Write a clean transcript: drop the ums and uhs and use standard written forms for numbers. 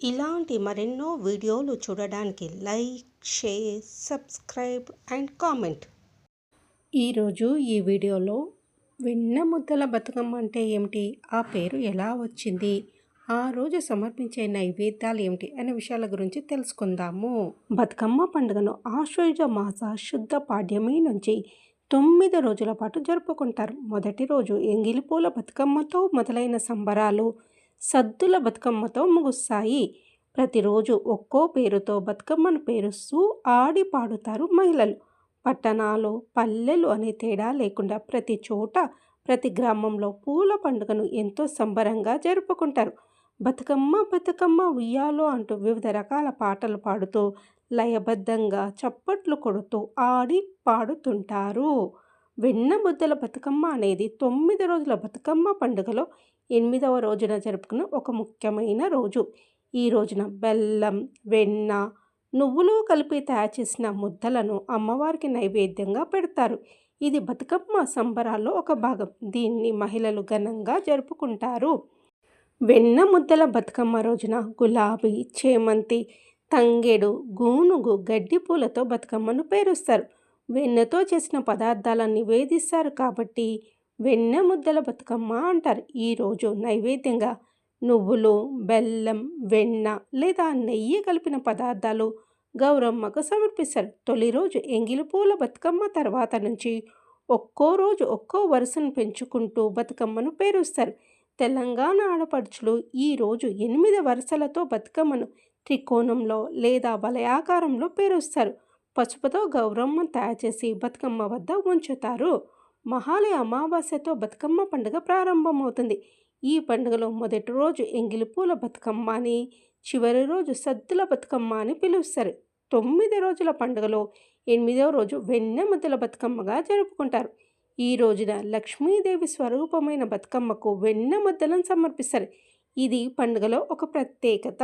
ఇలాంటి మరెన్నో వీడియోలు చూడడానికి like, share, subscribe and comment. ఈరోజు ఈ వీడియోలో వెన్న ముద్దల బతుకమ్మ అంటే ఏమిటి, ఆ పేరు ఎలా వచ్చింది, ఆ రోజు సమర్పించే నైవేద్యాలు ఏమిటి అనే విషయాల గురించి తెలుసుకుందాము. బతుకమ్మ పండుగను ఆశ్వయుజ మాస శుద్ధ పాడ్యమి నుంచి 9 రోజుల పాటు జరుపుకుంటారు. మొదటి రోజు ఎంగిలిపూల బతుకమ్మతో మొదలైన సంబరాలు సద్దుల బతుకమ్మతో ముగుస్తాయి. ప్రతిరోజు ఒక్కో పేరుతో బతుకమ్మను పేరుస్తూ ఆడి పాడుతారు మహిళలు. పట్టణాలు, పల్లెలు అనే తేడా లేకుండా ప్రతి చోట, ప్రతి గ్రామంలో పూల పండుగను ఎంతో సంబరంగా జరుపుకుంటారు. బతుకమ్మ బతుకమ్మ ఉయ్యాలో అంటూ వివిధ రకాల పాటలు పాడుతూ లయబద్ధంగా చప్పట్లు కొడుతూ ఆడి పాడుతుంటారు. వెన్న ముద్దల బతుకమ్మ అనేది 9 రోజుల బతుకమ్మ పండుగలో 8వ రోజున జరుపుకున్న ఒక ముఖ్యమైన రోజు. ఈ రోజున బెల్లం, వెన్న, నువ్వులు కలిపి తయారు చేసిన ముద్దలను అమ్మవారికి నైవేద్యంగా పెడతారు. ఇది బతుకమ్మ సంబరాల్లో ఒక భాగం. దీన్ని మహిళలు ఘనంగా జరుపుకుంటారు. వెన్న ముద్దల బతుకమ్మ రోజున గులాబీ, చేమంతి, తంగేడు, గూనుగు, గడ్డి పూలతో బతుకమ్మను పేరుస్తారు. వెన్నతో చేసిన పదార్థాలను నివేదిస్తారు కాబట్టి వెన్న ముద్దల బతుకమ్మ అంటారు. ఈరోజు నైవేద్యంగా నువ్వులు, బెల్లం, వెన్న లేదా నెయ్యి కలిపిన పదార్థాలు గౌరమ్మకు సమర్పిస్తారు. తొలి రోజు ఎంగిలి పూల బతుకమ్మ తర్వాత నుంచి ఒక్కో రోజు ఒక్కో వరుసను పెంచుకుంటూ బతుకమ్మను పేరుస్తారు. తెలంగాణ ఆడపడుచులు ఈరోజు 8 వరుసలతో బతుకమ్మను త్రికోణంలో లేదా వలయాకారంలో పేరుస్తారు. పసుపుతో గౌరమ్మను తయారు చేసి బతుకమ్మ వద్ద ఉంచుతారు. మహాలయ అమావాస్యతో బతుకమ్మ పండుగ ప్రారంభమవుతుంది. ఈ పండుగలో మొదటి రోజు ఎంగిలిపూల బతుకమ్మ అని, చివరి రోజు సద్దుల బతుకమ్మ అని పిలుస్తారు. 9 రోజుల పండుగలో 8వ రోజు వెన్న ముద్దల బతుకమ్మగా జరుపుకుంటారు. ఈ రోజున లక్ష్మీదేవి స్వరూపమైన బతుకమ్మకు వెన్న ముద్దలను సమర్పిస్తారు. ఇది పండుగలో ఒక ప్రత్యేకత.